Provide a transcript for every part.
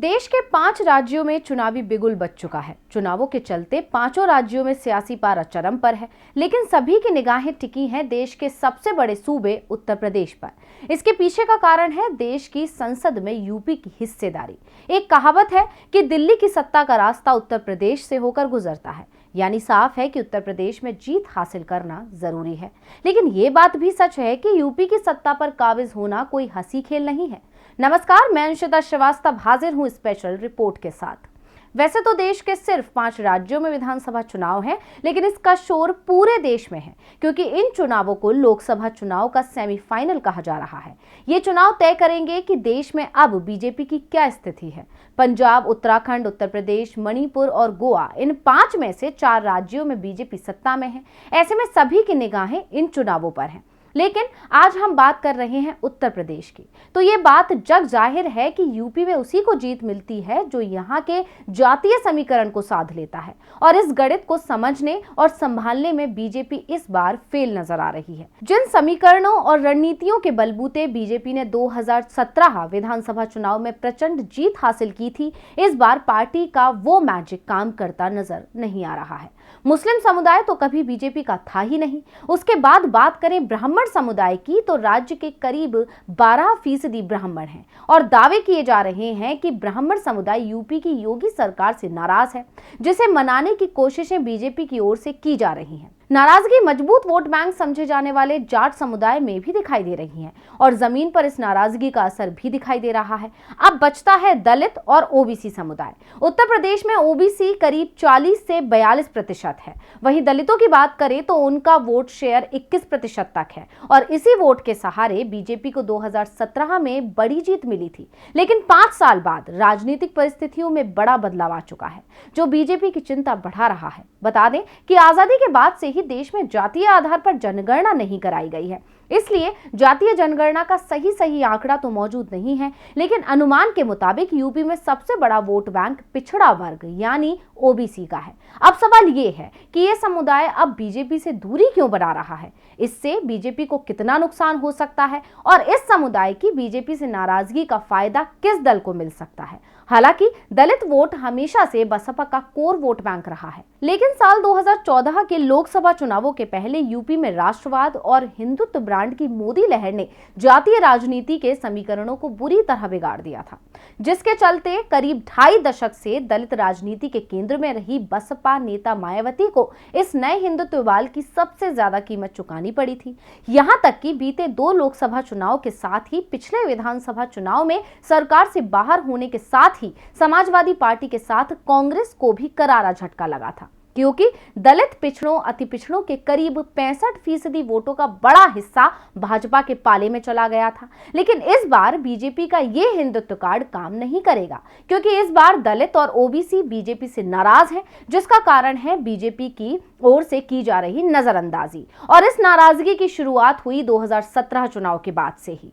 देश के 5 राज्यों में चुनावी बिगुल बज चुका है। चुनावों के चलते पांचों राज्यों में सियासी पारा चरम पर है, लेकिन सभी की निगाहें टिकी हैं देश के सबसे बड़े सूबे उत्तर प्रदेश पर। इसके पीछे का कारण है देश की संसद में यूपी की हिस्सेदारी। एक कहावत है कि दिल्ली की सत्ता का रास्ता उत्तर प्रदेश से होकर गुजरता है, यानी साफ है कि उत्तर प्रदेश में जीत हासिल करना जरूरी है। लेकिन ये बात भी सच है कि यूपी की सत्ता पर काबिज होना कोई हंसी खेल नहीं है। नमस्कार, मैं अंशिता श्रीवास्तव हाजिर हूं स्पेशल रिपोर्ट के साथ। वैसे तो देश के सिर्फ 5 राज्यों में विधानसभा चुनाव है, लेकिन इसका शोर पूरे देश में है, क्योंकि इन चुनावों को लोकसभा चुनाव का सेमीफाइनल कहा जा रहा है। ये चुनाव तय करेंगे कि देश में अब बीजेपी की क्या स्थिति है। पंजाब, उत्तराखंड, उत्तर प्रदेश, मणिपुर और गोवा, इन 5 में से 4 राज्यों में बीजेपी सत्ता में है। ऐसे में सभी की निगाहें इन चुनावों पर हैं। लेकिन आज हम बात कर रहे हैं उत्तर प्रदेश की, तो ये बात जग जाहिर है कि यूपी में उसी को जीत मिलती है जो यहाँ के जातीय समीकरण को साध लेता है, और इस गणित को समझने और संभालने में बीजेपी इस बार फेल नजर आ रही है। जिन समीकरणों और रणनीतियों के बलबूते बीजेपी ने 2017 विधानसभा चुनाव में प्रचंड जीत हासिल की थी, इस बार पार्टी का वो मैजिक काम करता नजर नहीं आ रहा है। मुस्लिम समुदाय तो कभी बीजेपी का था ही नहीं। उसके बाद बात करें ब्राह्मण समुदाय की, तो राज्य के करीब 12% ब्राह्मण हैं, और दावे किए जा रहे हैं कि ब्राह्मण समुदाय यूपी की योगी सरकार से नाराज है, जिसे मनाने की कोशिशें बीजेपी की ओर से की जा रही हैं। नाराजगी मजबूत वोट बैंक समझे जाने वाले जाट समुदाय में भी दिखाई दे रही है, और जमीन पर इस नाराजगी का असर भी दिखाई दे रहा है। अब बचता है दलित और ओबीसी समुदाय। उत्तर प्रदेश में ओबीसी करीब 40 से 42% है। वहीं दलितों की बात करें तो उनका वोट शेयर 21% तक है, और इसी वोट के सहारे बीजेपी को 2017 में बड़ी जीत मिली थी। लेकिन 5 साल बाद राजनीतिक परिस्थितियों में बड़ा बदलाव आ चुका है, जो बीजेपी की चिंता बढ़ा रहा है। बता दें कि आजादी के बाद से ही देश में जातीय आधार पर जनगणना नहीं कराई गई है, इसलिए जातीय जनगणना का सही आंकड़ा तो मौजूद नहीं है। लेकिन अनुमान के मुताबिक यूपी में सबसे बड़ा वोट बैंक पिछड़ा वर्ग यानी ओबीसी का है। अब सवाल ये है कि ये समुदाय अब बीजेपी से दूरी क्यों बना रहा है, इससे बीजेपी को कितना नुकसान हो सकता है, और इस समुदाय की बीजेपी से नाराजगी का फायदा किस दल को मिल सकता है। हालांकि दलित वोट हमेशा से बसपा का कोर वोट बैंक रहा है, लेकिन साल 2014 के लोकसभा चुनावों के पहले यूपी में राष्ट्रवाद और हिंदुत्व ब्रांड की मोदी लहर ने जातीय राजनीति के समीकरणों को बुरी तरह बिगाड़ दिया था, जिसके चलते करीब 2.5 दशक से दलित राजनीति के केंद्र में रही बसपा नेता मायावती को इस नए हिंदुत्ववाद की सबसे ज्यादा कीमत चुकानी पड़ी थी। यहां तक कि बीते 2 लोकसभा चुनाव के साथ ही पिछले विधानसभा चुनाव में सरकार से बाहर होने के साथ ही समाजवादी पार्टी के साथ कांग्रेस को भी करारा झटका लगा था, क्योंकि दलित पिछड़ों, अति पिछड़ों के करीब 65% वोटों का बड़ा हिस्सा भाजपा के पाले में चला गया था। लेकिन इस बार बीजेपी का ये हिंदुत्व कार्ड काम नहीं करेगा, क्योंकि इस बार दलित और ओबीसी बीजेपी से नाराज हैं, जिसका कारण है बीजेपी की ओर से की जा रही नजरअंदाजी। और इस नाराजगी की शुरुआत हुई 2017 चुनाव के बाद से ही,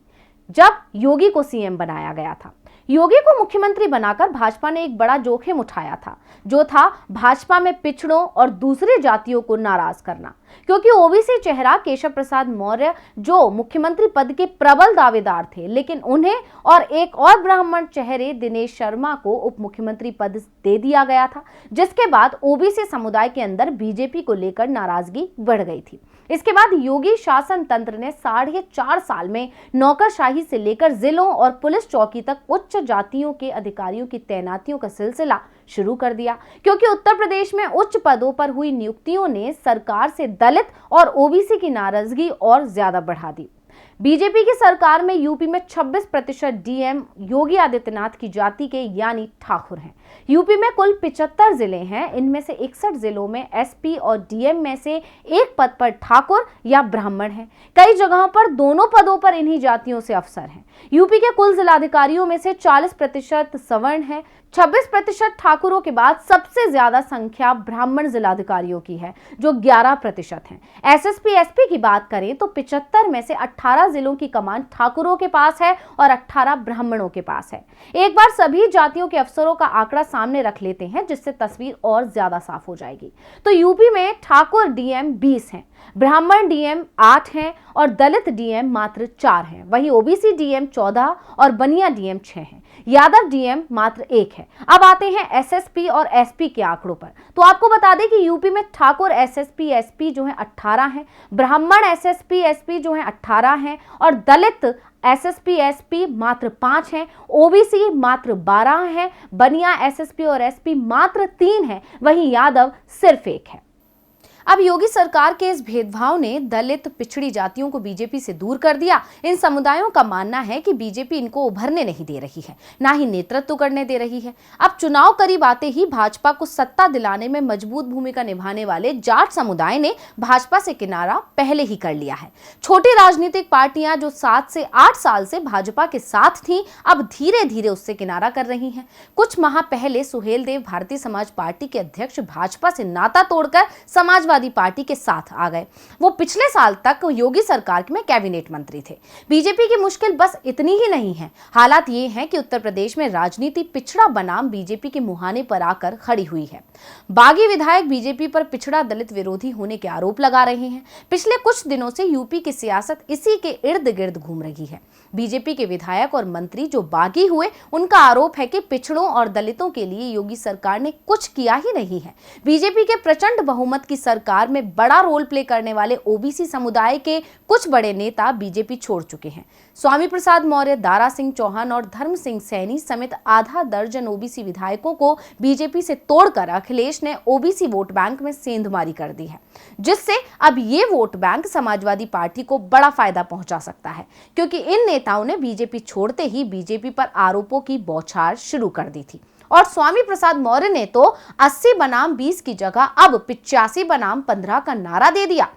जब योगी को सीएम बनाया गया था। योगी को मुख्यमंत्री बनाकर भाजपा ने एक बड़ा जोखिम उठाया था, जो था भाजपा में पिछड़ों और दूसरे जातियों को नाराज करना, क्योंकि ओबीसी चेहरा केशव प्रसाद मौर्य जो मुख्यमंत्री पद के प्रबल दावेदार थे, लेकिन उन्हें और एक और ब्राह्मण चेहरे दिनेश शर्मा को उप मुख्यमंत्री पद दे दिया गया था, जिसके बाद ओबीसी समुदाय के अंदर बीजेपी को लेकर नाराजगी बढ़ गई थी। इसके बाद योगी शासन तंत्र ने 4.5 साल में नौकरशाही से लेकर जिलों और पुलिस चौकी तक उच्च जातियों के अधिकारियों की तैनातियों का सिलसिला शुरू कर दिया, क्योंकि उत्तर प्रदेश में उच्च पदों पर हुई नियुक्तियों ने सरकार से दलित और ओबीसी की नाराजगी और ज्यादा बढ़ा दी। बीजेपी की सरकार में यूपी में 26% डीएम योगी आदित्यनाथ की जाति के यानी ठाकुर हैं। यूपी में कुल 75 जिले हैं, इनमें से 61 जिलों में एसपी और डीएम में से एक पद पर ठाकुर या ब्राह्मण हैं। कई जगहों पर दोनों पदों पर इन्हीं जातियों से अफसर हैं। यूपी के कुल जिलाधिकारियों में से 40% सवर्ण है। 26% ठाकुरों के बाद सबसे ज्यादा संख्या ब्राह्मण जिलाधिकारियों की है, जो 11% हैं। एसएसपी एसपी की बात करें तो 75 में से 18 18 जिलों की कमान ठाकुरों के पास है और 18 ब्राह्मणों के पास है। एक बार सभी जातियों के अफसरों का आंकड़ा सामने रख लेते हैं, जिससे तस्वीर और ज्यादा साफ हो जाएगी। तो यूपी में ठाकुर डीएम 20 हैं, ब्राह्मण डीएम 8 हैं और दलित डीएम मात्र 4 हैं। वहीं ओबीसी डीएम 14 और बनिया डीएम 6 हैं। यादव डीएम मात्र 1 है। अब आते हैं एसएसपी और एसपी के आंकड़ों पर। तो आपको बता दें कि यूपी में ठाकुर एसएसपी एसपी जो है 18 हैं, ब्राह्मण एसएसपी एसपी जो है 18 हैं और दलित एसएसपी एसपी मात्र 5 हैं, ओबीसी मात्र 12 हैं, बनिया एसएसपी और एसपी मात्र 3 हैं, वहीं यादव सिर्फ 1 है। अब योगी सरकार के इस भेदभाव ने दलित पिछड़ी जातियों को बीजेपी से दूर कर दिया। इन समुदायों का मानना है कि बीजेपी इनको उभरने नहीं दे रही है, ना ही नेतृत्व करने दे रही है। अब चुनाव करीब आते ही भाजपा को सत्ता दिलाने में मजबूत भूमिका निभाने वाले जाट समुदाय ने भाजपा से किनारा पहले ही कर लिया है। छोटी राजनीतिक पार्टियां जो 7 से 8 साल से भाजपा के साथ थीं, अब धीरे धीरे उससे किनारा कर रही हैं। कुछ माह पहले सुहेलदेव भारतीय समाज पार्टी के अध्यक्ष भाजपा से नाता तोड़कर समाजवादी पार्टी के साथ आ गए। वो पिछले साल तक योगी सरकार में कैबिनेट मंत्री थे। बीजेपी की मुश्किल बस इतनी ही नहीं है। हालात ये हैं कि उत्तर प्रदेश में राजनीति पिछड़ा बनाम बीजेपी के मुहाने पर आकर खड़ी हुई है। बागी विधायक बीजेपी पर पिछड़ा दलित विरोधी होने के आरोप लगा रहे हैं। पिछले कुछ दिनों से यूपी की सियासत इसी के इर्द गिर्द घूम रही है। बीजेपी के विधायक और मंत्री जो बागी हुए, उनका आरोप है कि पिछड़ों और दलितों के लिए योगी सरकार ने कुछ किया ही नहीं है। बीजेपी के प्रचंड बहुमत की सरकार में बड़ा रोल प्ले करने वाले ओबीसी समुदाय के कुछ बड़े नेता बीजेपी छोड़ चुके हैं। स्वामी प्रसाद मौर्य, दारा सिंह चौहान और धर्म सिंह सैनी समेत आधा दर्जन ओबीसी विधायकों को बीजेपी से तोड़कर अखिलेश ने ओबीसी वोट बैंक में सेंधमारी कर दी है, जिससे अब ये वोट बैंक समाजवादी पार्टी को बड़ा फायदा पहुंचा सकता है, क्योंकि इन नेताओं ने बीजेपी छोड़ते ही बीजेपी पर आरोपों की बौछार शुरू कर दी थी। और स्वामी प्रसाद मौर्य ने तो 80 बनाम 20 की जगह अब 85 बनाम 15 का नारा दे दिया,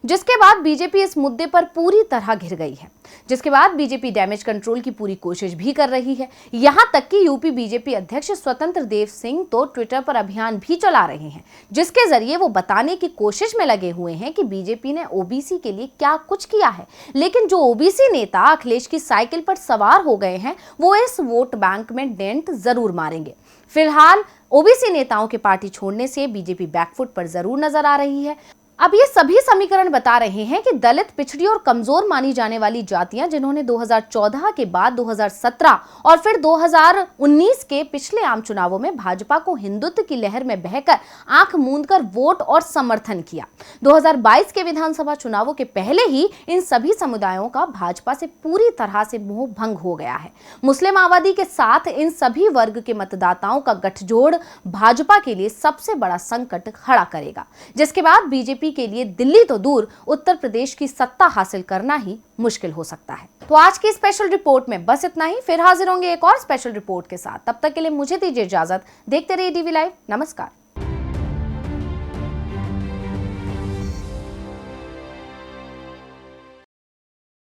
जिसके बाद बीजेपी इस मुद्दे पर पूरी तरह घिर गई है। जिसके बाद बीजेपी डैमेज कंट्रोल की पूरी कोशिश भी कर रही है। यहां तक कि यूपी बीजेपी अध्यक्ष स्वतंत्र देव सिंह तो ट्विटर पर अभियान भी चला रहे हैं, जिसके जरिए वो बताने की कोशिश में लगे हुए हैं कि बीजेपी ने ओबीसी के लिए क्या कुछ किया है। लेकिन जो ओबीसी नेता अखिलेश की साइकिल पर सवार हो गए हैं, वो इस वोट बैंक में डेंट जरूर मारेंगे। फिलहाल ओबीसी नेताओं के पार्टी छोड़ने से बीजेपी बैकफुट पर जरूर नजर आ रही है। अब ये सभी समीकरण बता रहे हैं कि दलित, पिछड़ी और कमजोर मानी जाने वाली जातियां, जिन्होंने 2014 के बाद 2017 और फिर 2019 के पिछले आम चुनावों में भाजपा को हिंदुत्व की लहर में बहकर आंख मूंदकर वोट और समर्थन किया, 2022 के विधानसभा चुनावों के पहले ही इन सभी समुदायों का भाजपा से पूरी तरह से मोह भंग हो गया है। मुस्लिम आबादी के साथ इन सभी वर्ग के मतदाताओं का गठजोड़ भाजपा के लिए सबसे बड़ा संकट खड़ा करेगा, जिसके बाद बीजेपी के लिए दिल्ली तो दूर, उत्तर प्रदेश की सत्ता हासिल करना ही मुश्किल हो सकता है। तो आज की स्पेशल रिपोर्ट में बस इतना ही। फिर हाजिर होंगे एक और स्पेशल रिपोर्ट के साथ। तब तक के लिए मुझे दीजिए इजाजत। देखते रहिए डीवी लाइव। नमस्कार।